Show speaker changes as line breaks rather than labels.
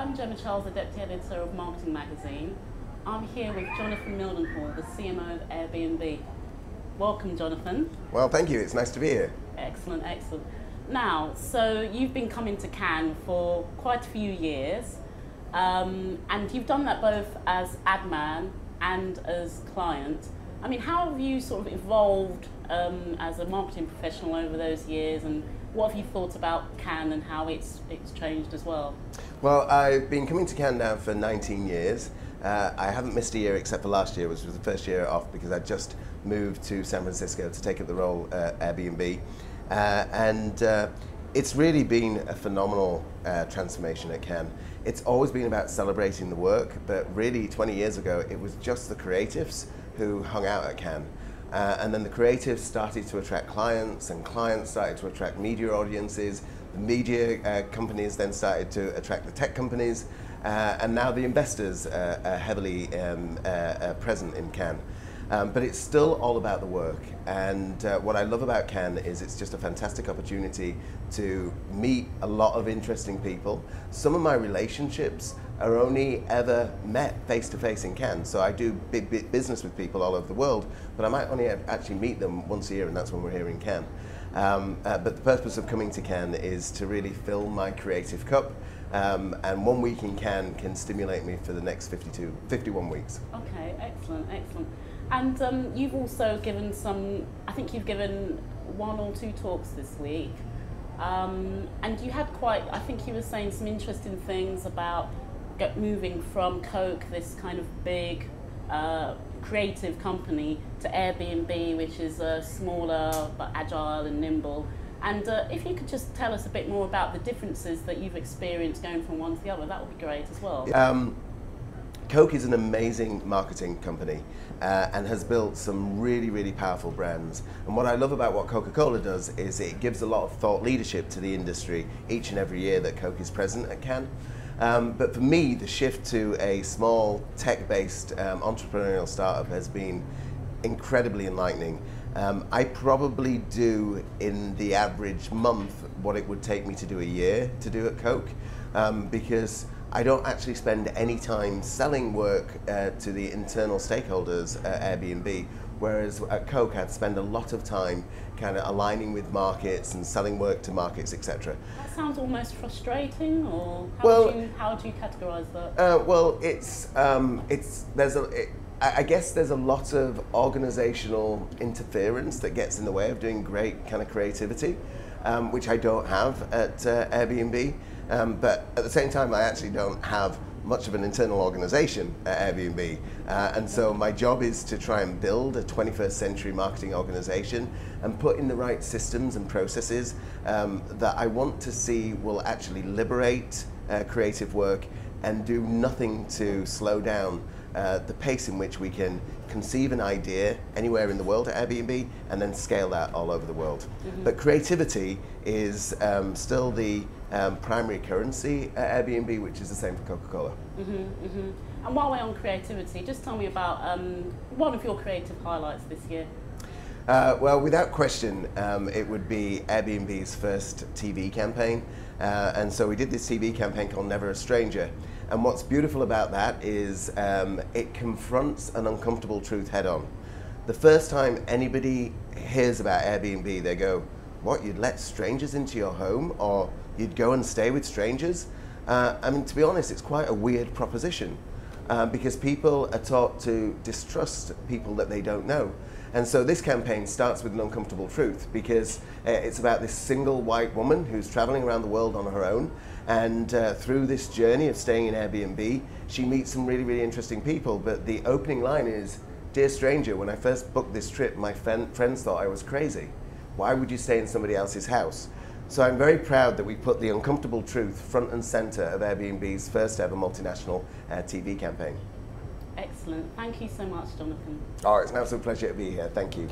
I'm Gemma Charles, the Deputy Editor of Marketing Magazine. I'm here with Jonathan Mildenhall, the CMO of Airbnb. Welcome, Jonathan.
Well, thank you. It's nice to be here.
Excellent, excellent. Now, so you've been coming to Cannes for quite a few years, and you've done that both as ad man and as client. I mean, how have you sort of evolved as a marketing professional over those years, and what have you thought about Cannes and how it's changed as well?
Well, I've been coming to Cannes now for 19 years. I haven't missed a year except for last year, which was the first year off because I just moved to San Francisco to take up the role at Airbnb. It's really been a phenomenal transformation at Cannes. It's always been about celebrating the work, but really 20 years ago it was just the creatives who hung out at Cannes. And then the creatives started to attract clients, and clients started to attract media audiences. The media companies then started to attract the tech companies, and now the investors are heavily present in Cannes. But it's still all about the work, and what I love about Cannes is it's just a fantastic opportunity to meet a lot of interesting people. Some of my relationships are only ever met face-to-face in Cannes, so I do big business with people all over the world, but I might only actually meet them once a year, and that's when we're here in Cannes. But the purpose of coming to Cannes is to really fill my creative cup, and 1 week in Cannes can stimulate me for the next 51 weeks.
Okay, excellent, excellent. And you've also given I think you've given 1 or 2 talks this week. And you had I think you were saying some interesting things about moving from Coke, this kind of big creative company, to Airbnb, which is smaller but agile and nimble. And if you could just tell us a bit more about the differences that you've experienced going from one to the other, that would be great as well.
Coke is an amazing marketing company and has built some really, really powerful brands. And what I love about what Coca-Cola does is it gives a lot of thought leadership to the industry each and every year that Coke is present at Cannes. But for me, the shift to a small tech-based entrepreneurial startup has been incredibly enlightening. I probably do in the average month what it would take me to do a year to do at Coke, because I don't actually spend any time selling work to the internal stakeholders at Airbnb, whereas at Coke I'd spend a lot of time kind of aligning with markets and selling work to markets, etc.
That sounds almost frustrating, or how would you categorise that?
Well, I guess there's a lot of organisational interference that gets in the way of doing great kind of creativity, which I don't have at Airbnb. But at the same time, I actually don't have much of an internal organisation at Airbnb. And so my job is to try and build a 21st century marketing organisation and put in the right systems and processes that I want to see will actually liberate creative work and do nothing to slow down the pace in which we can conceive an idea anywhere in the world at Airbnb and then scale that all over the world. Mm-hmm. But creativity is still the primary currency at Airbnb, which is the same for Coca-Cola.
Mm-hmm, mm-hmm. And while we're on creativity, just tell me about one of your creative highlights this year.
Well, without question, it would be Airbnb's first TV campaign. And so we did this TV campaign called Never a Stranger. And what's beautiful about that is it confronts an uncomfortable truth head on. The first time anybody hears about Airbnb, they go, what, you'd let strangers into your home, or you'd go and stay with strangers? I mean, to be honest, it's quite a weird proposition because people are taught to distrust people that they don't know. And so this campaign starts with an uncomfortable truth because it's about this single white woman who's traveling around the world on her own, and through this journey of staying in Airbnb, she meets some really, really interesting people. But the opening line is, "Dear stranger, when I first booked this trip, my friends thought I was crazy. Why would you stay in somebody else's house?" So I'm very proud that we put the uncomfortable truth front and center of Airbnb's first ever multinational TV campaign.
Excellent. Thank you so much, Jonathan.
Oh, it's an absolute pleasure to be here. Thank you.